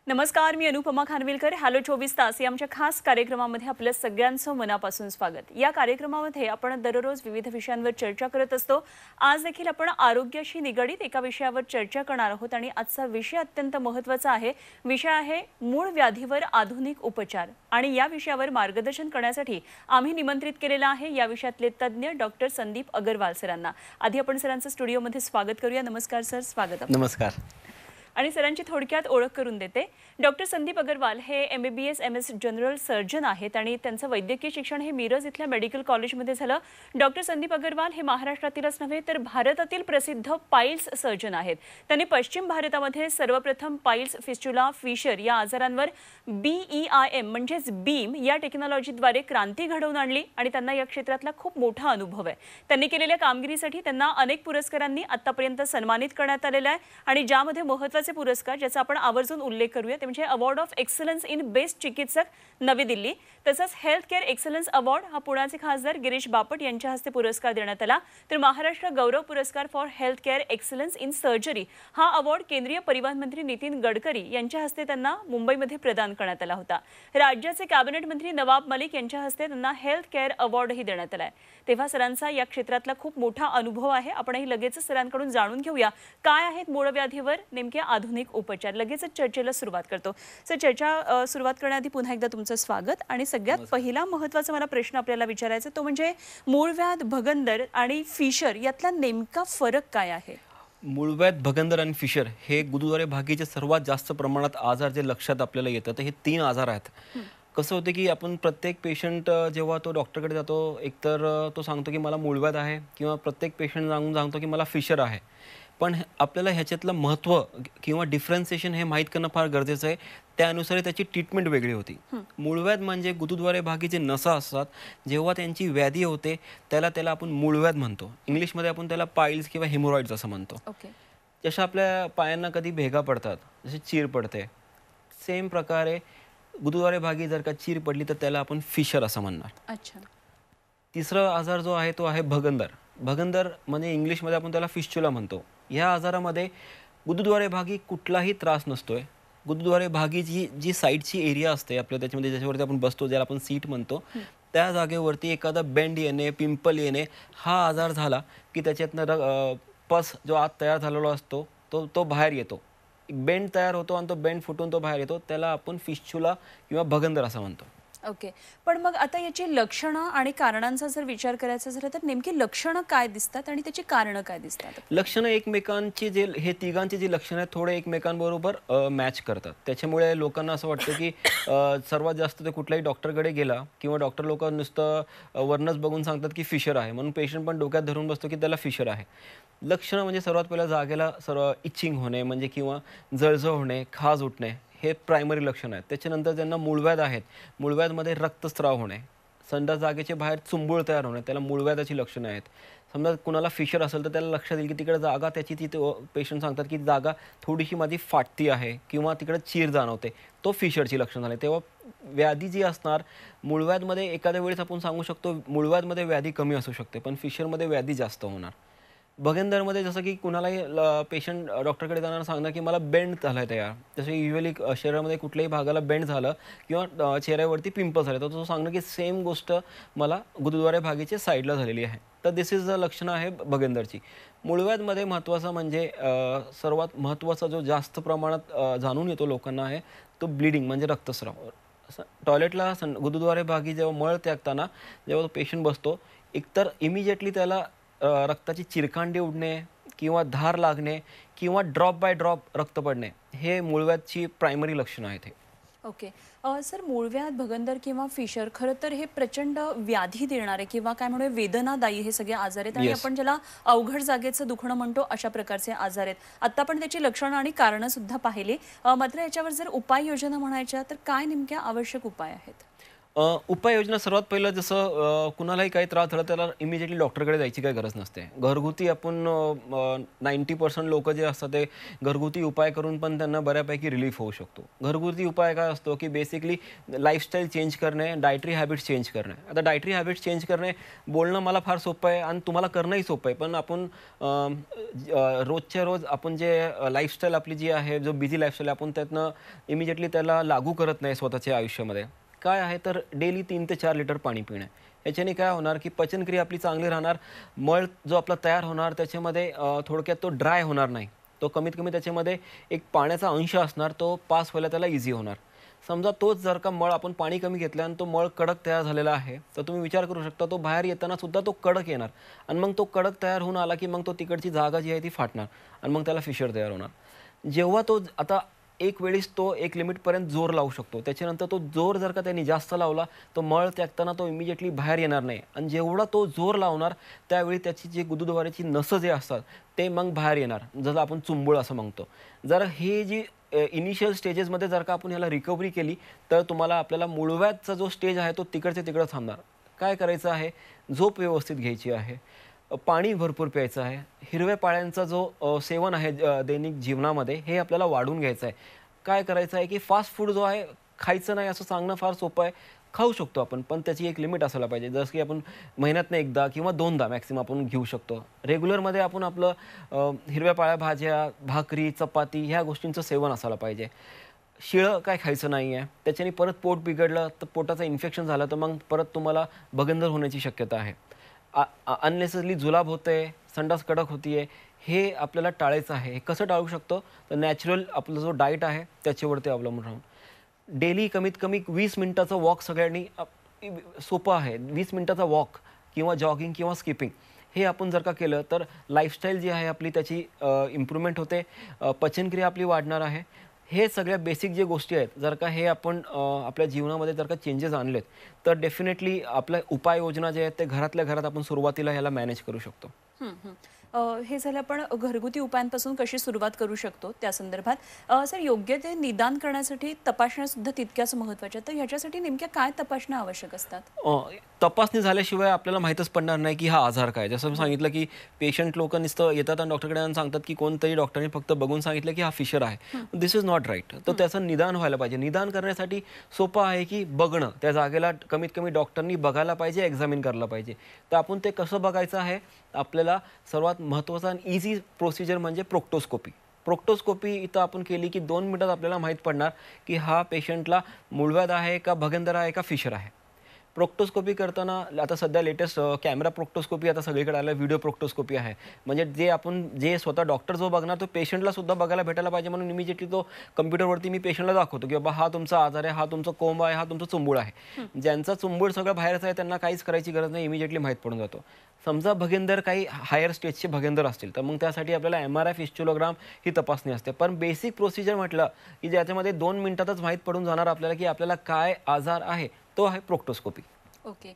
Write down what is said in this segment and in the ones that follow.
नमस्कार, मी अनुपमा खानविलकर. हॅलो 24 तास या आमच्या खास कार्यक्रमामध्ये आपल्या सगळ्यांचं मनापासून स्वागत. या कार्यक्रमामध्ये आपण दररोज विविध विषयांवर चर्चा करत असतो. आज देखील आपण आरोग्याशी निगडित एका विषयावर चर्चा करणार आहोत आणि आजचा विषय अत्यंत महत्त्वाचा आहे. विषय आहे मूळ व्याधीवर आधुनिक उपचार आणि या विषयावर मार्गदर्शन करण्यासाठी आम्ही निमंत्रित केलेला आहे या विषयातले तज्ञ डॉक्टर संदीप अगरवाल सरांना. आधी आपण सरांचं स्टुडिओमध्ये स्वागत करूया. नमस्कार सर, स्वागत. नमस्कार. आणि सरांची थोडक्यात ओळख करून देते. डॉक्टर संदीप अगरवाल हे MBBS MS जनरल सर्जन आहेत आणि त्यांचं वैद्यकीय शिक्षण हे मिरज इथल्या मेडिकल कॉलेजमध्ये झालं. डॉक्टर संदीप अगरवाल हे महाराष्ट्रातीलच नव्हे तर भारतातील प्रसिद्ध पाईल्स सर्जन आहेत. त्यांनी पश्चिम भारतामध्ये सर्वप्रथम पाईल्स, फिस्टुला, फिशर या आजारांवर BEIM म्हणजेच बीम या टेक्नॉलॉजीद्वारे क्रांती घडवून आणली आणि त्यांना या क्षेत्रातला खूप मोठा अनुभव आहे. त्यांनी केलेल्या कामगिरीसाठी त्यांना अनेक पुरस्कारांनी आतापर्यंत सन्मानित करण्यात आलेलं आहे आणि ज्यामध्ये महत्त्वाचे पुरस्कार ज्याचा आपण आवर्जून उल्लेख करूया ते म्हणजे award of excellence in best चिकित्सक नवी दिल्ली, तसंच हेल्थ केअर एक्सलन्स अवॉर्ड हा पुण्याचे खासदार गिरीश बापट यांच्या हस्ते पुरस्कार देण्यात आला. तर महाराष्ट्र गौरव पुरस्कार for health care excellence in surgery हा अवॉर्ड केंद्रीय परिवहन मंत्री नितीन गडकरी यांच्या हस्ते त्यांना मुंबईमध्ये प्रदान करण्यात आला होता. राज्याचे कॅबिनेट मंत्री नवाब मलिक यांच्या हस्ते त्यांना हेल्थ केअर अवॉर्डही देण्यात आला आहे. तेव्हा सरांचा या क्षेत्रातला खूप मोठा अनुभव आहे. आपणही लगेचच सरांकडून जाणून घेऊया काय आहेत मूळव्याधीवर नेमके आधुनिक उपचार. लगेचच चर्चेला सुरुवात करतो. सर, चर्चा सुरुवात करण्याआधी पुन्हा एकदा तुमचं स्वागत. आणि सगळ्यात पहिला महत्त्वाचा मला प्रश्न आपल्याला विचारायचा तो म्हणजे मूळव्याध, भगंदर आणि फिशर यातला नेमका फरक काय आहे? मूळव्याध, भगंदर आणि फिशर हे गुदद्वारे भागीचे सर्वात जास्त प्रमाणात आजार जे लक्षात आपल्याला येतात हे 3 आजार आहेत. कसं होतं की आपण प्रत्येक पेशंट जेव्हा तो डॉक्टरकडे जातो एकतर तो सांगतो की मला मूळव्याध आहे किंवा प्रत्येक पेशंट सांगतो की मला फिशर आहे. पण आपल्याला ह्याच्यातलं महत्त्व किंवा डिफरन्सिएशन हे माहीत करणं फार गरजेचं आहे. त्यानुसार त्याची ट्रीटमेंट वेगळी होती. मूळव्याध म्हणजे गुदद्वारे भागीचे नसा असतात, जेव्हा त्यांची व्याधी होते त्याला आपण मूळव्याध म्हणतो. इंग्लिशमध्ये आपण त्याला पाईल्स किंवा हेमोरॉइड्स असं म्हणतो. जशा आपल्या पायांना कधी भेगा पडतात, जसे चीर पडते, सेम प्रकारे गुदद्वारे भागी जर का चीर पडली तर त्याला आपण फिशर असं म्हणणार. अच्छा. तिसरा आजार जो आहे तो आहे भगंदर. भगंदर म्हणजे इंग्लिशमध्ये आपण त्याला फिस्टुला म्हणतो. या आजारामध्ये गुदद्वारे भागी कुठलाही त्रास नसतोय. गुदद्वारे भागीची जी साईडची एरिया असते आपल्या त्याच्यामध्ये ज्याच्यावरती आपण बसतो, ज्याला आपण सीट म्हणतो, त्या जागेवरती एखादा बेंड येणे, पिंपल येणे हा आजार झाला की त्याच्यातनं पस जो आत तयार झालेला असतो तो बाहेर येतो. बेंड तयार होतो आणि तो बेंड फुटून तो बाहेर येतो. त्याला आपण फिस्टुला किंवा भगंदर असं म्हणतो. ओके. पण मग आता याची लक्षणं आणि कारणांचा जर विचार करायचा झाला तर नेमकी लक्षणं काय दिसतात आणि त्याची कारणं काय दिसतात? लक्षणं एकमेकांची हे तिघांची जी लक्षणं आहेत थोडे एकमेकांबरोबर मॅच करतात. त्याच्यामुळे लोकांना असं वाटतं की सर्वात जास्त ते कुठल्याही डॉक्टरकडे गेला किंवा डॉक्टर लोक नुसतं वरनच बघून सांगतात की फिशर आहे, म्हणून पेशंट पण डोक्यात धरून बसतो की त्याला फिशर आहे. लक्षणं म्हणजे सर्वात पहिला जागेला इचिंग होणे म्हणजे किंवा जळजळ होणे, खाज उठणे हे प्रायमरी लक्षण आहेत. त्याच्यानंतर ज्यांना मूळव्याध आहेत, मूळव्याधमध्ये रक्तस्राव होणे, संडास जागेचे बाहेर चुंबळ तयार होणे, त्याला मूळव्याधाची लक्षणं आहेत. समजा कुणाला फिशर असेल तर त्याला लक्षात येईल की तिकडे जागा त्याची ती पेशंट सांगतात की जागा थोडीशी माझी फाटती आहे किंवा तिकडे चीर जाणवते, तो फिशरची लक्षण झाले. तेव्हा व्याधी जी असणार मूळव्याधमध्ये एखाद्या वेळेस आपण सांगू शकतो मूळव्याधमध्ये व्याधी कमी असू शकते पण फिशरमध्ये व्याधी जास्त होणार. भगंदरमध्ये जसं की कुणालाही पेशंट डॉक्टरकडे जाणार सांगणार की मला बेंड झाला आहे तयार, जसं युजली शरीरामध्ये कुठल्याही भागाला बेंड झालं किंवा चेहऱ्यावरती पिंपल झाले तर तो सांगणार की सेम गोष्ट मला गुदद्वारे भागीच्या साईडला झालेली आहे. तर दिस इज द लक्षणं आहे भगंदरची. मूळव्याधमध्ये महत्त्वाचं म्हणजे सर्वात महत्त्वाचा जो जास्त प्रमाणात जाणून येतो लोकांना आहे तो ब्लिडिंग म्हणजे रक्तस्राव. टॉयलेटला गुदद्वारे भागी जेव्हा मळ त्यागताना जेव्हा तो पेशंट बसतो एकतर इमिजिएटली त्याला रक्ताची चिरकांडी उडणे किंवा धार लागणे किंवा ड्रॉप बाय ड्रॉप रक्त पडणे हे मूळव्याधची प्रायमरी लक्षणं आहेत. ओके. सर, मूळव्याध, भगंदर किंवा फिशर खरं तर हे प्रचंड व्याधी देणारे किंवा काय म्हणूया वेदनादायी हे सगळे आजार आहेत आणि आपण ज्याला अवघड जागेचं दुखणं म्हणतो अशा प्रकारचे आजार आहेत. आता पण त्याची लक्षणं आणि कारणं सुद्धा पाहिली. मात्र याच्यावर जर उपाययोजना म्हणायच्या तर काय नेमक्या आवश्यक उपाय आहेत? उपाययोजना सर्वात पहिलं जसं कुणालाही काही त्रास झाला त्याला इमिजिएटली डॉक्टरकडे जायची काही गरज नसते. घरगुती आपण 90% लोकं जे असतात ते घरगुती उपाय करून पण त्यांना बऱ्यापैकी रिलीफ होऊ शकतो. घरगुती उपाय काय असतो, की बेसिकली लाईफस्टाईल चेंज करणे, डायटरी हॅबिट्स चेंज करणे. आता डायटरी हॅबिट्स चेंज करणे बोलणं मला फार सोपं आहे आणि तुम्हाला करणंही सोपं आहे. पण आपण रोजच्या रोज आपण जे लाईफस्टाईल आपली जी आहे, जो बिझी लाईफस्टाईल आपण त्यातनं इमिजिएटली त्याला लागू करत नाही स्वतःच्या आयुष्यामध्ये. काय आहे तर डेली 3 ते 4 लिटर पाणी पिणे. याच्याने काय होणार, की पचनक्रिया आपली चांगली राहणार. मळ जो आपला तयार होणार त्याच्यामध्ये थोडक्यात तो ड्राय होणार नाही. तो कमीत कमी त्याच्यामध्ये एक पाण्याचा अंश असणार, तो पास व्हायला त्याला इझी होणार. समजा तोच जर का मळ आपण पाणी कमी घेतलं आणि तो मळ कडक तयार झालेला आहे, तर तुम्ही विचार करू शकता तो बाहेर येताना सुद्धा तो कडक येणार आणि मग तो कडक तयार होऊन आला, की मग तो तिकडची जागा जी आहे ती फाटणार आणि मग त्याला फिशर तयार होणार. जेव्हा तो आता एक वेळेस तो एक लिमिटपर्यंत जोर लावू शकतो. त्याच्यानंतर तो जोर जर का त्यांनी जास्त लावला, तो मळ त्यागताना तो इमिजिएटली बाहेर येणार नाही आणि जेवढा तो जोर लावणार, त्यावेळी त्याची जी गुदद्वाराची नसं जे असतात, ते मग बाहेर येणार. जसं आपण चुंबळ असं म्हणतो. जर ही जी इनिशियल स्टेजेसमध्ये जर का आपण ह्याला रिकव्हरी केली, तर तुम्हाला आपल्याला मूळव्याधचा जो स्टेज आहे, तो तिकडच्या तिकडं थांबणार. काय करायचं आहे? झोप व्यवस्थित घ्यायची आहे. पाणी भरपूर प्यायचं आहे. हिरव्या पाळ्यांचा जो सेवन आहे दैनिक जीवनामध्ये हे आपल्याला वाढवून घ्यायचं आहे. काय करायचं आहे, की फास्ट फूड जो आहे खायचं नाही असं सांगणं फार सोपं आहे. खाऊ शकतो आपण, पण त्याची एक लिमिट असायला पाहिजे. जसं की आपण महिन्यातनं एकदा किंवा 2दा मॅक्सिमम आपण घेऊ शकतो. रेग्युलरमध्ये आपण आपलं हिरव्या पाळ्या भाज्या, भाकरी, चपाती ह्या गोष्टींचं सेवन असायला पाहिजे. शिळं काय खायचं नाही आहे. त्याच्याने परत पोट बिघडलं, तर पोटाचं इन्फेक्शन झालं, तर मग परत तुम्हाला भगंदर होण्याची शक्यता आहे. अननेसेसरली जुलाब होते, संडास कडक होतीये, हे आपल्याला टाळायचं आहे. हे कसं टाळू शकतो? तर नॅचरल आपला जो डाएट आहे त्याच्यावरती अवलंबून राहून. डेली कमीत कमी 20 मिनिटाचा वॉक सगळ्यांनी सोपं आहे. 20 मिनिटाचा वॉक किंवा जॉगिंग किंवा स्किपिंग हे आपण जर का केलं, तर लाईफस्टाईल जी आहे आपली त्याची इम्प्रूव्हमेंट होते. पचनक्रिया आपली वाढणार आहे. हे सगळ्या बेसिक जे गोष्टी आहेत, जर का हे आपण आपल्या जीवनामध्ये जर का चेंजेस आणलेत, तर डेफिनेटली आपल्या उपाययोजना जे आहेत ते घरातल्या घरात आपण सुरुवातीला ह्याला मॅनेज करू शकतो. हं, हं. हे झालं आपण घरगुती उपायांपासून कशी सुरुवात करू शकतो त्या संदर्भात. सर, योग्य ते निदान करण्यासाठी तपासण्या सुद्धा तितक्याच महत्त्वाच्या. तर ह्याच्यासाठी नेमक्या काय तपासण्या आवश्यक असतात? तपासणी झाल्याशिवाय आपल्याला माहीतच पडणार नाही की हा आजार काय. जसं मी सांगितलं की पेशंट लोकं नुसतं येतात आणि डॉक्टरकडे आणि सांगतात की कोणतरी डॉक्टरने फक्त बघून सांगितलं की हा फिशर आहे. दिस इज नॉट राईट. तर त्याचं निदान व्हायला पाहिजे. निदान करण्यासाठी सोपं आहे की बघणं. त्या जागेला कमीत कमी डॉक्टरनी बघायला पाहिजे, एक्झामिन करायला पाहिजे. तर आपण ते कसं बघायचं आहे? आपल्याला सर्वात महत्त्वाचा आणि इझी प्रोसिजर म्हणजे प्रोक्टोस्कोपी. प्रोक्टोस्कोपी इथं आपण केली की 2 मिनिटात आपल्याला माहीत पडणार की हा पेशंटला मूळव्याध आहे का भगंदर आहे का फिशर आहे. प्रोक्टोस्कोपी करताना आता सध्या लेटेस्ट कॅमेरा प्रोक्टोस्कोपी आता सगळीकडे आलं, व्हिडिओ प्रोक्टोस्कोपी आहे. म्हणजे जे स्वतः डॉक्टर जो बघणार तो पेशंटला सुद्धा बघायला भेटायला पाहिजे, म्हणून इमिजिएटली तो कम्प्युटरवरती मी पेशंटला दाखवतो की बाबा हा तुमचा आजार आहे, हा तुमचा कोंब आहे, हा तुमचा चुंबूळ आहे. ज्यांचा चुंबूळ सगळं बाहेरचं आहे त्यांना काहीच करायची गरज नाही, इमिजिएटली माहीत पडून जातो. समजा भगेंदर काही हायर स्टेजचे भगेंदर असतील, तर मग त्यासाठी आपल्याला MRI फिस्च्युलोग्राम ही तपासणी असते. पण बेसिक प्रोसिजर म्हटलं की ज्याच्यामध्ये 2 मिनिटातच माहीत पडून जाणार आपल्याला की आपल्याला काय आजार आहे, तो आहे प्रोक्टोस्कोपी. ओके.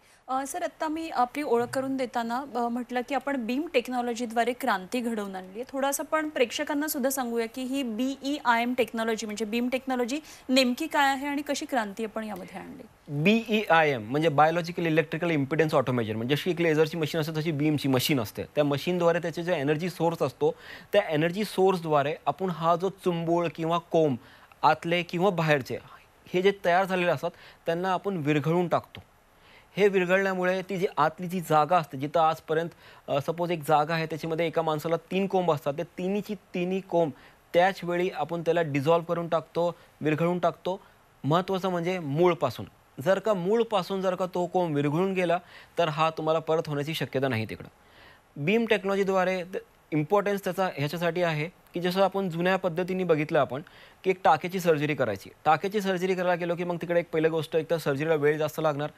सर, आत्ता मी आपली ओळख करून देताना म्हटलं की आपण बीम टेक्नॉलॉजीद्वारे क्रांती घडवून आणली आहे. थोडंसं पण प्रेक्षकांना सुद्धा सांगूया की ही BEIM टेक्नॉलॉजी म्हणजे बीम टेक्नॉलॉजी नेमकी काय आहे आणि कशी क्रांती आपण यामध्ये आणली? BEIM म्हणजे बायोलॉजिकल इलेक्ट्रिकल इम्पिडन्स ऑटोमेजर. म्हणजे जशी एक लेझरची मशीन असते तशी बीमची मशीन असते. त्या मशीनद्वारे त्याचे जे एनर्जी सोर्स असतो, त्या एनर्जी सोर्सद्वारे आपण हा जो चुंबूळ किंवा कोंब आतले किंवा बाहेरचे हे जे तयार झालेले असतात त्यांना आपण विरघळून टाकतो. हे विरघळल्यामुळे ती जी आतली जी जागा असते, जिथं आजपर्यंत सपोज एक जागा आहे त्याच्यामध्ये एका माणसाला 3 कोंब असतात, ते तिन्ही कोंब त्याच वेळी आपण त्याला डिझॉल्व्ह करून टाकतो, विरघळून टाकतो. महत्त्वाचं म्हणजे मूळपासून. जर का तो कोंब विरघळून गेला, तर हा तुम्हाला परत होण्याची शक्यता नाही तिकडं. बीम टेक्नॉलॉजीद्वारे इम्पॉर्टन्स त्याचा ह्याच्यासाठी आहे की जसं आपण जुन्या पद्धतीने बघितलं आपण की एक टाक्याची सर्जरी करायची. टाक्याची सर्जरी करायला गेलो की मग तिकडे एक पहिली गोष्ट, एक तर सर्जरीला वेळ जास्त लागणार.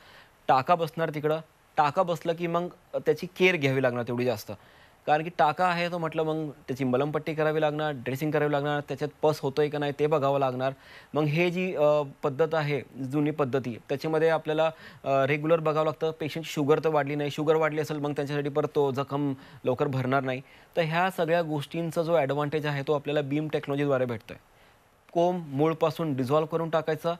टाका बसणार तिकडं. टाका बसलं की मग त्याची केअर घ्यावी लागणार तेवढी जास्त. कारण की टाका आहे तो म्हटलं मग त्याची मलमपट्टी करावी लागणार, ड्रेसिंग करावी लागणार, त्याच्यात पस होतोय का नाही ते बघावं लागणार. मग हे जी पद्धत आहे जुनी पद्धती, त्याच्यामध्ये आपल्याला रेग्युलर बघावं लागतं. पेशंटची शुगर तर वाढली नाही, शुगर वाढली असेल मग त्यांच्यासाठी परत तो जखम लवकर भरणार नाही. तर ह्या सगळ्या गोष्टींचा जो ॲडव्हान्टेज आहे तो आपल्याला बीम टेक्नॉलॉजीद्वारे भेटतोय. कोंब मूळपासून डिझॉल्व्ह करून टाकायचा,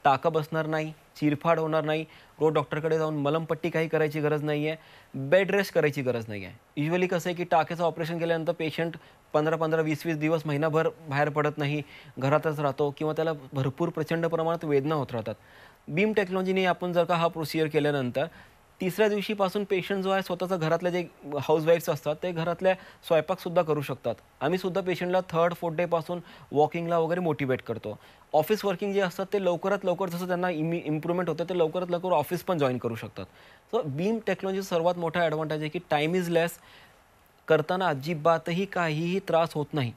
टाका बसणार नाही, चिरफाड होणार नाही, रोज डॉक्टरकडे जाऊन मलमपट्टी काही करायची गरज नाही आहे, बेड रेस्ट करायची गरज नाही आहे. युजली कसं आहे की टाक्याचं ऑपरेशन केल्यानंतर पेशंट 15-15, 20-20 दिवस, महिनाभर बाहेर पडत नाही, घरातच राहतो किंवा त्याला भरपूर प्रचंड प्रमाणात वेदना होत राहतात. बीम टेक्नॉलॉजीने आपण जर का हा प्रोसिजर केल्यानंतर तिसऱ्या दिवशीपासून पेशंट जो आहे स्वतःचं घरातले जे हाऊसवाईफ्स असतात ते घरातल्या स्वयंपाकसुद्धा करू शकतात. आम्ही सुद्धा पेशंटला 3rd-4th डेपासून वॉकिंगला वगैरे मोटिवेट करतो. ऑफिस वर्किंग जे असतात ते लवकरात लवकर जसं त्यांना इम्प्रूव्हमेंट होतं ते लवकरात लवकर ऑफिस पण जॉईन करू शकतात. सो बीम टेक्नॉलॉजीचा सर्वात मोठा ॲडव्हान्टेज आहे की टाईम इज लेस. करताना अजिबातही काहीही त्रास होत नाही.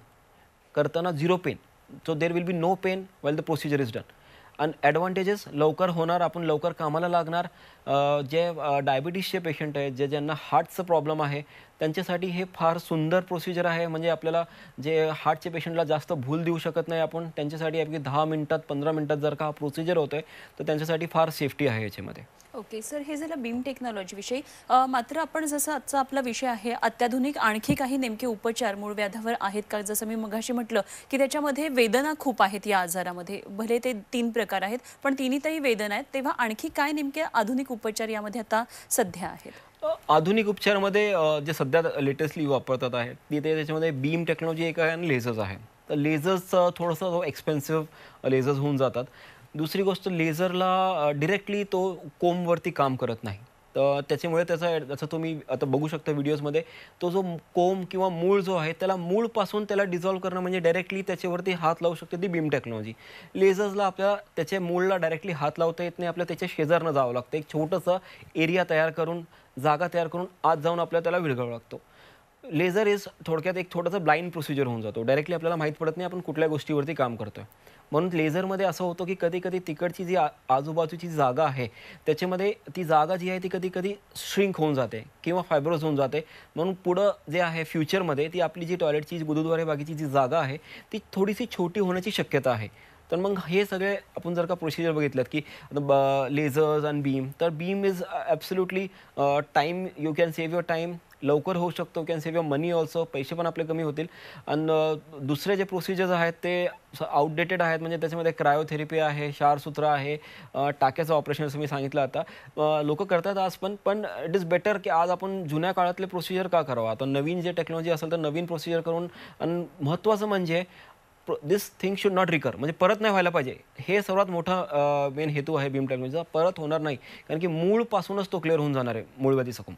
करताना 0 pen. So there will be no pen well the procedure is done. आणि ॲडव्हान्टेजेस लवकर होणार, आपण लवकर कामाला लागणार. जे डायबिटीसचे पेशंट आहेत, ज्यांना हार्टचं प्रॉब्लेम आहे त्यांच्यासाठी हे फार सुंदर प्रोसिजर आहे. म्हणजे आपल्याला जे हार्टचे पेशंटला जास्त भूल देऊ शकत नाही आपण, त्यांच्यासाठी अगदी 10 मिनिटात 15 मिनिटात जर का हा प्रोसिजर होतो आहे तर त्यांच्यासाठी फार सेफ्टी आहे याच्यामध्ये. ओके सर, हे झालं बीम टेक्नॉलॉजीविषयी. मात्र आपण जसं आजचा आपला विषय आहे अत्याधुनिक आणखी काही नेमके उपचार मूळव्याधावर आहेत का? जसं मी मगाशी म्हटलं की त्याच्यामध्ये वेदना खूप आहेत या आजारामध्ये, भले ते 3 प्रकार आहेत पण तिन्हीतही वेदना आहेत, तेव्हा आणखी काय नेमके आधुनिक उपचार यामध्ये आता सध्या आहेत? आधुनिक उपचारामध्ये जे सध्या लेटेस्टली वापरतात आहे तिथे त्याच्यामध्ये बीम टेक्नॉलॉजी एक आहे आणि लेझर्स आहे. तर लेझर्सचं थोडंसं एक्सपेन्सिव्ह लेझर्स होऊन जातात. दुसरी गोष्ट, लेझरला डिरेक्टली तो कोमवरती काम करत नाही. तर त्याच्यामुळे त्याचा तुम्ही आता बघू शकता व्हिडिओजमध्ये, तो जो कोंब किंवा मूळ जो आहे त्याला मूळपासून त्याला डिझॉल्व करणं म्हणजे डायरेक्टली त्याच्यावरती हात लावू शकते ती बीम टेक्नॉलॉजी. लेझर्सला आपल्याला त्याच्या मूळला डायरेक्टली हात लावता येत नाही, आपल्याला त्याच्या शेजारनं जावं लागतं. एक छोटंसं एरिया तयार करून, जागा तयार करून आत जाऊन आपल्याला त्याला विरघळावं लागतो. लेझर इज थोडक्यात एक थोडंसं ब्लाइंड प्रोसिजर होऊन जातो. डायरेक्टली आपल्याला माहीत पडत नाही आपण कुठल्या गोष्टीवरती काम करतोय. म्हणून लेझरमध्ये असं होतं की कधी कधी तिकडची जी आजूबाजूची जागा आहे त्याच्यामध्ये ती जागा जी आहे ती कधी कधी श्रिंक होऊन जाते किंवा फायब्रोज होऊन जाते. म्हणून पुढं जे आहे फ्युचरमध्ये ती आपली जी टॉयलेटची गुरुद्वारे बागेची जी जागा आहे ती थोडीशी छोटी होण्याची शक्यता आहे. तर मग हे सगळे आपण जर का प्रोसिजर बघितलं की लेझर्स आणि बीम, तर beam is absolutely time, you can save your time, लवकर होऊ शकतो, can save your money also, पैसे पण आपले कमी होतील. आणि दुसरे जे प्रोसिजर्स आहेत ते आउटडेटेड आहेत. म्हणजे त्याच्यामध्ये क्रायोथेरपी आहे, क्षारसूत्र आहे, टाक्याचं ऑपरेशन असं मी सांगितलं. आता लोक करतात आज पण इट इज बेटर की आज आपण जुन्या काळातले प्रोसिजर का करावं. आता नवीन जे टेक्नॉलॉजी असेल तर नवीन प्रोसिजर करून, आणि महत्त्वाचं म्हणजे दिस थिंग शुड नॉट रिकर, म्हणजे परत नाही व्हायला पाहिजे. हे सर्वात मोठा मेन हेतू आहे बीम टेक्नॉलॉजीचा. परत होणार नाही कारण की मूळपासूनच तो क्लिअर होऊन जाणार आहे, मूळव्याधी सकून.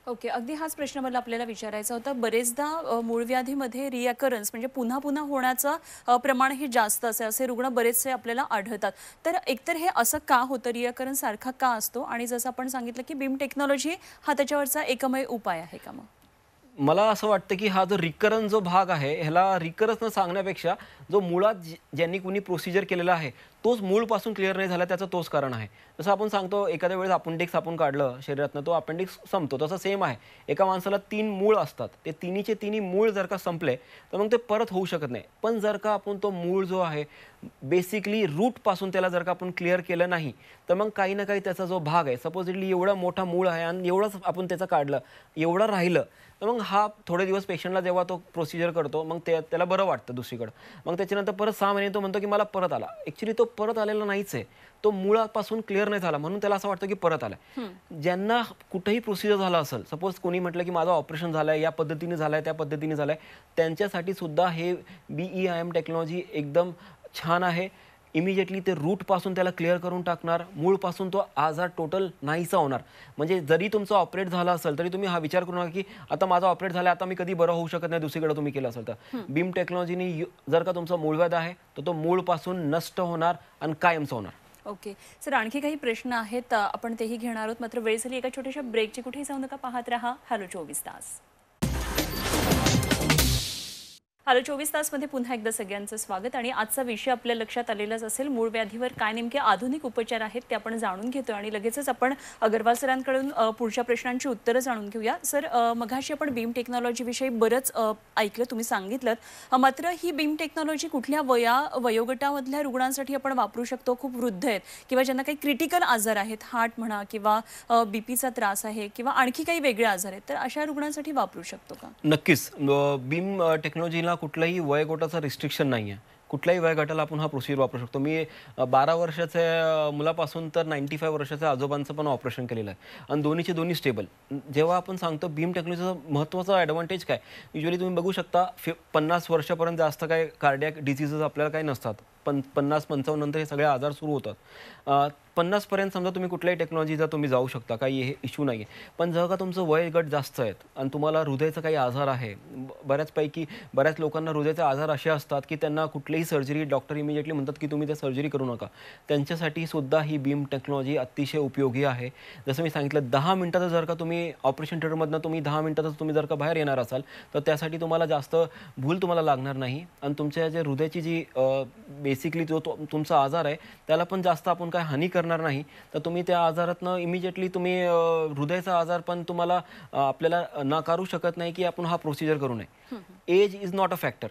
ओके, अगदी हाच प्रश्न मला आपल्याला विचारायचा होता. बरेचदा मूळव्याधीमध्ये रिअकरन्स म्हणजे पुन्हा पुन्हा होण्याचं प्रमाण हे जास्त असे रुग्ण बरेचसे आपल्याला आढळतात. तर एकतर हे असं का होतं, रिअकरन्स सारखा का असतो, आणि जसं आपण सांगितलं की बीम टेक्नॉलॉजी हा त्याच्यावरचा एकमेव उपाय आहे का? मग मला असं वाटतं की हा जो रिकरन्स जो भाग आहे ह्याला रिकरन्स न सांगण्यापेक्षा जो मुळात ज्यांनी कुणी प्रोसिजर केलेला आहे तोच मूळपासून क्लिअर नाही झाला त्याचं तोच कारण आहे. जसं आपण सांगतो एखाद्या वेळेस अपेंडिक्स आपण काढलं शरीरातनं, तो अपेंडिक्स संपतो, तसं सेम आहे. एका माणसाला 3 मूळ असतात, ते तिन्हीचे तिन्ही मूळ जर का संपले तर मग ते परत होऊ शकत नाही. पण जर का आपण तो मूळ जो आहे बेसिकली रूटपासून त्याला जर का आपण क्लिअर केलं नाही तर मग काही ना काही त्याचा जो भाग आहे, सपोजिटली एवढा मोठा मूळ आहे आणि एवढंच आपण त्याचं काढलं, एवढं राहिलं, तर मग हा थोडे दिवस पेशंटला जेव्हा तो प्रोसिजर करतो मग त्याला बरं वाटतं दुसरीकडं. मग त्याच्यानंतर परत 6 महिने तो म्हणतो की मला परत आला. ॲक्च्युली तो परत आलेला नाहीच आहे, तो मुळापासून क्लिअर नाही झाला म्हणून त्याला असं वाटतं की परत आला. ज्यांना कुठेही प्रोसिजर झाला असेल, सपोज कोणी म्हटलं की माझं ऑपरेशन झालं आहे, या पद्धतीने झालं आहे, त्या पद्धतीने झालं आहे, त्यांच्यासाठी सुद्धा हे BEIM टेक्नॉलॉजी एकदम छान आहे. इमिजिएटली ते रूटपासून त्याला क्लिअर करून टाकणार, मूळपासून तो आजार टोटल नाहीसा होणार. म्हणजे जरी तुमचं ऑपरेट झालं असेल तरी तुम्ही हा विचार करू नका की आता माझा ऑपरेट झाला, आता मी कधी बरं होऊ शकत नाही दुसरीकडे तुम्ही केलं असेल तर. बीम टेक्नॉलॉजीने जर का तुमचा मूळव्याध आहे तर तो मूळपासून नष्ट होणार आणि कायमचा होणार. ओके सर, आणखी काही प्रश्न आहेत आपण तेही घेणार आहोत. मात्र वेळ झाली एका छोट्याशा ब्रेकची. कुठेही जाऊ नका, पाहत रहा हॅलो 24 तास. हॅलो 24 तासमध्ये पुन्हा एकदा सगळ्यांचं स्वागत. आणि आजचा विषय आपल्या लक्षात आलेलाच असेल, मूळव्याधीवर काय नेमके आधुनिक उपचार आहेत ते आपण जाणून घेतो. आणि लगेचच आपण अगरवाल सरांकडून पुढच्या प्रश्नांची उत्तरं जाणून घेऊया. सर, मघाशी आपण बीम टेक्नॉलॉजीविषयी बरंच ऐकलं, तुम्ही सांगितलं. मात्र ही बीम टेक्नॉलॉजी कुठल्या वयोगटामधल्या रुग्णांसाठी आपण वापरू शकतो? खूप वृद्ध आहेत किंवा ज्यांना काही क्रिटिकल आजार आहेत, हार्ट म्हणा किंवा बीपीचा त्रास आहे किंवा आणखी काही वेगळे आजार आहेत, तर अशा रुग्णांसाठी वापरू शकतो का? नक्कीच. बीम टेक्नॉलॉजीला कुठलाही वयोगटाचं रिस्ट्रिक्शन नाही आहे. कुठल्याही वयोगटाला आपण हा प्रोसिजर वापरू शकतो. मी 12 वर्षाच्या मुलापासून तर 95 वर्षाच्या आजोबांचं पण ऑपरेशन केलेलं आहे आणि दोन्हीचे दोन्ही स्टेबल. जेव्हा आपण सांगतो बीम टेक्नॉलॉजीचा महत्त्वाचा ॲडव्हांटेज काय, युजली तुम्ही बघू शकता 50 वर्षापर्यंत जास्त काय कार्डियाक डिसीजेस आपल्याला काही नसतात. 50-55 नंतर हे सगळे आजार सुरू होतात. 50 पर्यंत समजा तुम्ही कुठल्याही टेक्नॉलॉजीचा तुम्ही जाऊ शकता, काही हे इश्यू नाही आहे. पण जेव्हा का तुमचं वय गट जास्त आहेत आणि तुम्हाला हृदयाचा काही आजार आहे, बऱ्याच लोकांना हृदयाचे आजार असे असतात की त्यांना कुठलीही सर्जरी डॉक्टर इमिजिएटली म्हणतात की तुम्ही ते सर्जरी करू नका. त्यांच्यासाठी सुद्धा ही बीम टेक्नॉलॉजी अतिशय उपयोगी आहे. जसं मी सांगितलं 10 मिनिटाचं जर का तुम्ही ऑपरेशन थिएटरमधनं तुम्ही 10 मिनिटातच तुम्ही जर का बाहेर येणार असाल तर त्यासाठी तुम्हाला जास्त भूल तुम्हाला लागणार नाही आणि तुमच्या जे हृदयाची जी बेसिकली जो तुमचा आजार आहे त्याला पण जास्त आपण काय हानी करणार नाही. तर तुम्ही त्या आजारातनं इमिजिएटली तुम्ही हृदयाचा आजार पण तुम्हाला आपल्याला नाकारू शकत नाही की आपण हा प्रोसिजर करू नये. Age is not a factor.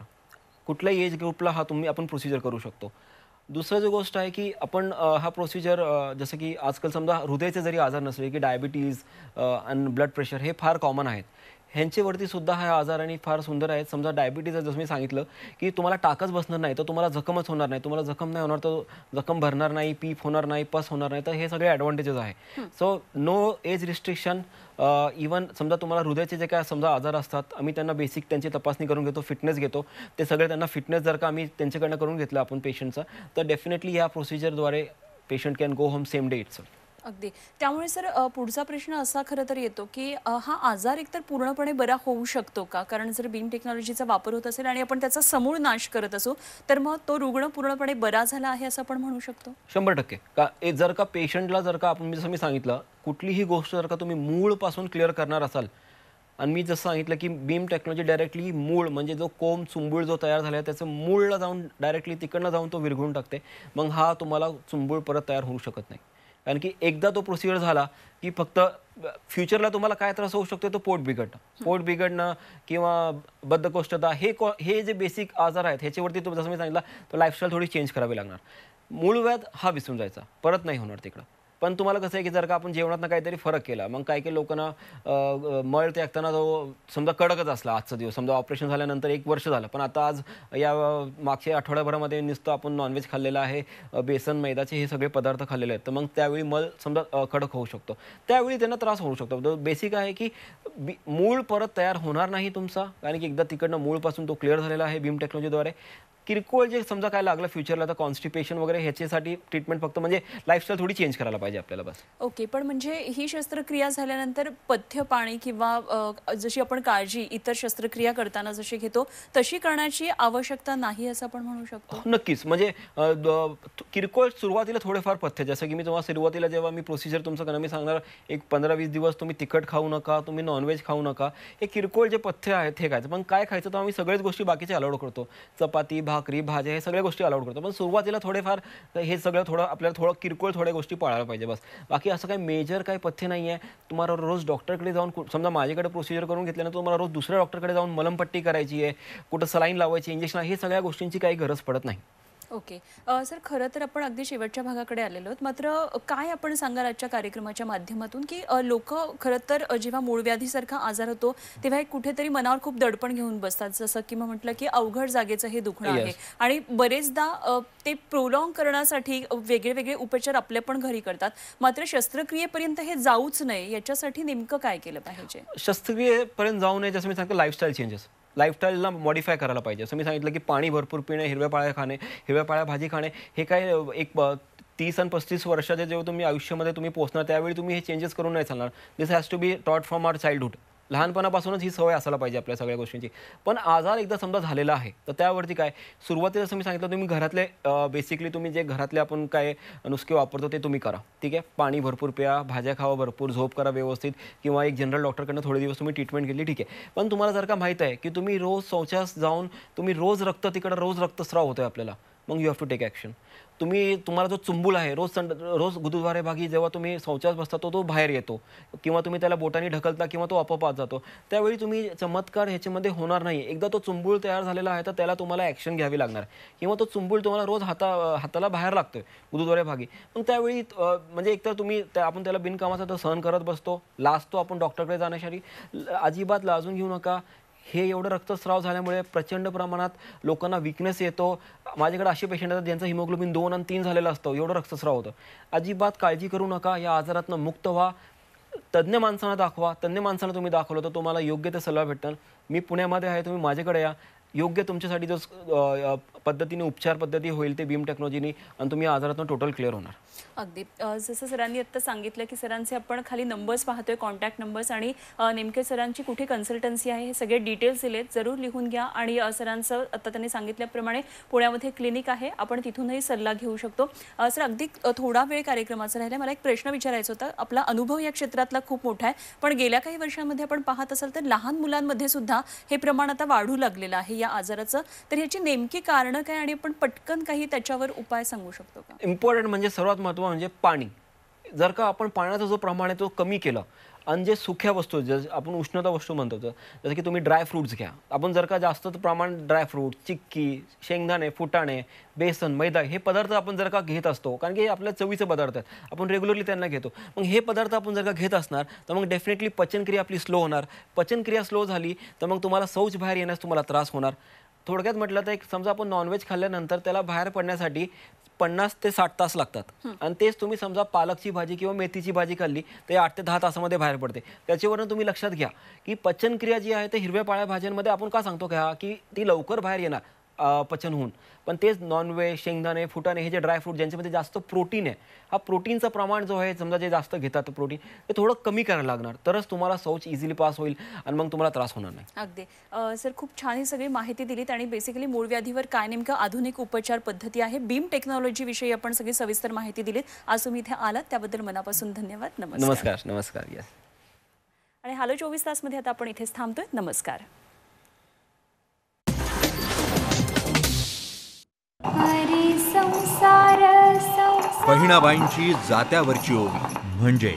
कुठल्याही एज ग्रुपला आपण प्रोसिजर करू शकतो. दुसरं जी गोष्ट आहे की आपण हा प्रोसिजर जसं की आजकाल समजा हृदयाचे जरी आजार नसले की डायबिटीज आणि ब्लड प्रेशर हे फार कॉमन आहेत. ह्यांच्यावरती सुद्धा हा आजार आणि फार सुंदर आहेत. समजा डायबिटीज जसं मी सांगितलं की तुम्हाला टाकच बसणार नाही तर तुम्हाला जखमच होणार नाही. तुम्हाला जखम नाही होणार तर जखम भरणार नाही, पीप होणार नाही, पस होणार नाही. तर हे सगळे ॲडव्हांटेजेस आहे. So no age restriction. Even समजा तुम्हाला हृदयाचे जे काय समजा आजार असतात आम्ही त्यांना बेसिक त्यांची तपासणी करून घेतो, फिटनेस घेतो. ते सगळे त्यांना फिटनेस जर का आम्ही त्यांच्याकडनं करून घेतलं आपण पेशंटचा तर डेफिनेटली या प्रोसिजरद्वारे patient can go home same day itself. अगदी. त्यामुळे सर पुढचा प्रश्न असा खरं तर येतो की हा आजार एकतर पूर्णपणे बरा होऊ शकतो का? कारण जर बीम टेक्नॉलॉजीचा वापर होत असेल आणि आपण त्याचा समूळ नाश करत असू तर मग तो रुग्ण पूर्णपणे बरा झाला आहे असं आपण म्हणू शकतो? 100% जर का पेशंटला जर का आपण जसं मी सांगितलं कुठलीही गोष्ट जर का तुम्ही मूळपासून क्लिअर करणार असाल आणि मी जसं सांगितलं की बीम टेक्नॉलॉजी डायरेक्टली मूळ म्हणजे जो कोंब चुंबूळ जो तयार झाला आहे त्याचं मूळला जाऊन डायरेक्टली तिकडनं जाऊन तो विरघळून टाकते. मग हा तुम्हाला चुंबूळ परत तयार होऊ शकत नाही. कारण की एकदा तो प्रोसिजर झाला की फक्त फ्युचरला तुम्हाला काय त्रास होऊ शकतो तो पोट बिघडणं किंवा बद्धकोष्ठता हे जे बेसिक आजार आहेत ह्याच्यावरती तुम्ही जसं मी सांगितलं तर लाईफस्टाईल थोडी चेंज करावी लागणार. मूळ व्याध हा विसरून जायचा, परत नाही होणार तिकडं. पण तुम्हाला कसं आहे की जर का आपण जेवणात काहीतरी फरक केला मग काही लोकांना मळ त्यागताना जो समजा कडकच असला आजचा दिवस समजा ऑपरेशन झाल्यानंतर 1 वर्ष झालं पण आता आज या मागच्या आठवड्याभरामध्ये नुसतं आपण नॉनव्हेज खाल्लेलं आहे, बेसन मैदाचे हे सगळे पदार्थ खाल्लेले आहेत तर मग त्यावेळी मळ समजा कडक होऊ शकतो, त्यावेळी त्यांना त्रास होऊ शकतो. बेसिक आहे की मूळ परत तयार होणार नाही तुमचा कारण की एकदा तिकडनं मूळपासून तो क्लिअर झालेला आहे बीम टेक्नॉलॉजीद्वारे. किरकोळ जे समजा काय लागलं फ्युचरला तर कॉन्स्टिपेशन वगैरे ह्याच्यासाठी ट्रीटमेंट फक्त म्हणजे लाईफस्टाईल थोडी चेंज करायला पाहिजे आपल्याला बस. ओके. पण म्हणजे ही शस्त्रक्रिया झाल्यानंतर पथ्य पाणी किंवा जशी आपण काळजी इतर शस्त्रक्रिया करताना जशी घेतो तशी करण्याची आवश्यकता नाही असं आपण म्हणू शकतो? नक्कीच. म्हणजे किरकोळ सुरुवातीला थोडेफार पथ्य जसं की मी तुम्हाला सुरुवातीला जेव्हा मी प्रोसिजर तुमचं करणार मी सांगणार एक 15-20 दिवस तुम्ही तिखट खाऊ नका, तुम्ही नॉनव्हेज खाऊ नका. हे किरकोळ जे पथ्य आहेत हे खायचं. पण काय खायचं तर आम्ही सगळ्याच गोष्टी बाकीच्या अलाउड करतो. चपाती भाकरी भाज्या हे सगळ्या गोष्टी अलाउड करतो. पण सुरुवातीला थोडेफार हे सगळं आपल्याला थोडं किरकोळ थोड्या गोष्टी पाळायला पाहिजे बस. बाकी असं काही मेजर काही पथ्य नाही आहे. तुम्हाला रोज डॉक्टरकडे जाऊन समजा माझ्याकडे प्रोसिजर करून घेतल्यानंतर तुम्हाला रोज दुसऱ्या डॉक्टरकडे जाऊन मलमपट्टी करायची आहे, कुठं सलाईन लावायची, इंजेक्शन हे सगळ्या गोष्टींची काही गरज पडत नाही. ओके. सर खरं तर आपण अगदी शेवटच्या भागाकडे आलेलो आहोत. मात्र काय आपण सांगाल आजच्या कार्यक्रमाच्या माध्यमातून की लोक खरं तर जेव्हा मूळव्याधीसारखा आजार होतो तेव्हा एक कुठेतरी मनावर खूप दडपण घेऊन बसतात. जसं की मग म्हटलं की अवघड जागेचं हे दुखणं आहे आणि बरेचदा ते प्रोलॉंग करण्यासाठी वेगळे उपचार आपल्या पण घरी करतात. मात्र शस्त्रक्रियेपर्यंत हे जाऊच नये याच्यासाठी नेमकं काय केलं पाहिजे? शस्त्रक्रियेपर्यंत जाऊ नये जसं मी सांगतो लाईफस्टाईल चेंजेस लाईफस्टाईलला मॉडिफाय करायला पाहिजे. असं मी सांगितलं की पाणी भरपूर पिणे, हिरव्या पाळ्या खाणे, हिरव्या पाळ्या भाजी खाणे हे काय एक 30 आणि 35 वर्षाच्या जेव्हा तुम्ही आयुष्यामध्ये तुम्ही पोहोचणार त्यावेळी तुम्ही हे चेंजेस करून नाही चालणार. दिस has to be taught from our childhood. लहानपणापासूनच ही सवय असायला पाहिजे आपल्या सगळ्या गोष्टींची. पण आजार एकदा समजा झालेला आहे तर त्यावरती काय सुरुवातीला जसं मी सांगितलं तुम्ही घरातले बेसिकली तुम्ही जे घरातले आपण काय नुसके वापरतो ते तुम्ही करा. ठीक आहे. पाणी भरपूर प्या, भाज्या खावा भरपूर, झोप करा व्यवस्थित किंवा एक जनरल डॉक्टरकडनं थोडे दिवस तुम्ही ट्रीटमेंट घेतली ठीक आहे. पण तुम्हाला जर का माहीत आहे की तुम्ही रोज शौचास जाऊन तुम्ही रोज रोज रक्तस्राव होतोय आपल्याला मग you have to take action. तुम्हाला जो चुंबूल आहे रोज गुरुद्वारे भागी जेव्हा तुम्ही शौचास बसता तो बाहेर येतो किंवा तुम्ही त्याला बोटाने ढकलता किंवा तो आपोआप जातो त्यावेळी तुम्ही चमत्कार ह्याच्यामध्ये होणार नाही. एकदा तो चुंबूळ तयार झालेला आहे तर त्याला तुम्हाला ॲक्शन घ्यावी लागणार किंवा तो चुंबूळ तुम्हाला रोज हाताला बाहेर लागतोय गुरुद्वारे भागी. मग त्यावेळी म्हणजे एकतर तुम्ही आपण त्याला बिनकामाचा तर सहन करत बसतो, लाजतो आपण डॉक्टरकडे जाण्यासाठी. अजिबात लाजून घेऊ नका. हे एवढं रक्तस्राव झाल्यामुळे प्रचंड प्रमाणात लोकांना विकनेस येतो. माझ्याकडे असे पेशंट आहेत ज्यांचं हिमोग्लोबिन 2 आणि 3 झालेलं असतं, एवढं रक्तस्राव होतं. अजिबात काळजी करू नका, या आजारातनं मुक्त व्हा. तज्ज्ञ माणसांना दाखवा. तज्ज्ञ माणसांना तुम्ही दाखवलं तर तुम्हाला योग्य ते सल्ला भेटतात. मी पुण्यामध्ये आहे, तुम्ही माझ्याकडे या. योग्य तुमच्यासाठी जो पद्धतीने उपचार पद्धती होईल ते बीम टेक्नॉलॉजीनी, आणि तुम्ही आजारातून टोटल क्लिअर होणार. अगदी जसं सरांनी आत्ता सांगितलं की सरांचे आपण खाली नंबर्स पाहतोय, कॉन्टॅक्ट नंबर्स, आणि नेमके सरांची कुठे कन्सल्टन्सी आहे हे सगळे डिटेल्स दिलेत, जरूर लिहून घ्या. आणि सरांचं आत्ता त्यांनी सांगितल्याप्रमाणे पुण्यामध्ये क्लिनिक आहे, आपण तिथूनही सल्ला घेऊ शकतो. सर, अगदी थोडा वेळ कार्यक्रमाचा राहिला, मला एक प्रश्न विचारायचा होता. आपला अनुभव या क्षेत्रातला खूप मोठा आहे, पण गेल्या काही वर्षांमध्ये आपण पाहत असाल तर लहान मुलांमध्ये सुद्धा हे प्रमाण आता वाढू लागलेलं आहे या आजाराचं. तर ह्याची नेमकी कारणं काय आणि आपण पटकन काही त्याच्यावर उपाय सांगू शकतो का? इम्पॉर्टंट म्हणजे सर्वात महत्त्वाचं म्हणजे पाणी. जर का आपण पाण्याचा जो प्रमाण आहे तो कमी केला, आणि जे सुख्या वस्तू जसं आपण उष्णता वस्तू म्हणतो, जसं की तुम्ही ड्राय फ्रूट्स घ्या. आपण जर का जास्त प्रमाण ड्राय फ्रूट, चिक्की, शेंगदाणे, फुटाणे, बेसन, मैदा हे पदार्थ आपण जर का घेत असतो, कारण की हे आपल्या चवीचे पदार्थ आहेत, आपण रेग्युलरली त्यांना घेतो. मग हे पदार्थ आपण जर का घेत असणार तर मग डेफिनेटली पचनक्रिया आपली स्लो होणार. पचनक्रिया स्लो झाली तर मग तुम्हाला शौच बाहेर येण्यास तुम्हाला त्रास होणार. थोडक्यात म्हटलं तर एक समजा आपण नॉनव्हेज खाल्ल्यानंतर त्याला बाहेर पडण्यासाठी 50 ते 60 तास लागतात, आणि तेच तुम्ही समजा पालकची भाजी किंवा मेथीची भाजी खाल्ली तर 8 ते 10 तासामध्ये बाहेर पडते. त्याच्यावरून तुम्ही लक्षात घ्या की पचनक्रिया जी आहे ते हिरव्या पाळ्या भाज्यांमध्ये आपण का सांगतो का की ती लवकर बाहेर येणार पचन होऊन, पण तेच नॉनव्हेज, शेंगदाणे, फुटाणे हे जे ड्रायफ्रूट ज्यांच्यामध्ये जास्त प्रोटीन आहे, हा प्रोटीनचं प्रमाण जो आहे समजा जे जास्त घेतात प्रोटीन ते थोडं कमी करायला लागणार, तरच तुम्हाला शौच इझिली पास होईल आणि मग तुम्हाला त्रास होणार नाही. अगदी सर, खूप छान ही सगळी माहिती दिलीत, आणि बेसिकली मूळ व्याधीवर काय नेमकं आधुनिक उपचार पद्धती आहे, बीम टेक्नॉलॉजी विषयी आपण सगळी सविस्तर माहिती दिलीत. आज तुम्ही इथे आलात त्याबद्दल मनापासून धन्यवाद. नमस्कार. नमस्कार. यस. आणि हॅलो 24 तासमध्ये आता आपण इथेच थांबतोय. नमस्कार. बहिणाबाईंची जात्यावरची ओवी म्हणजे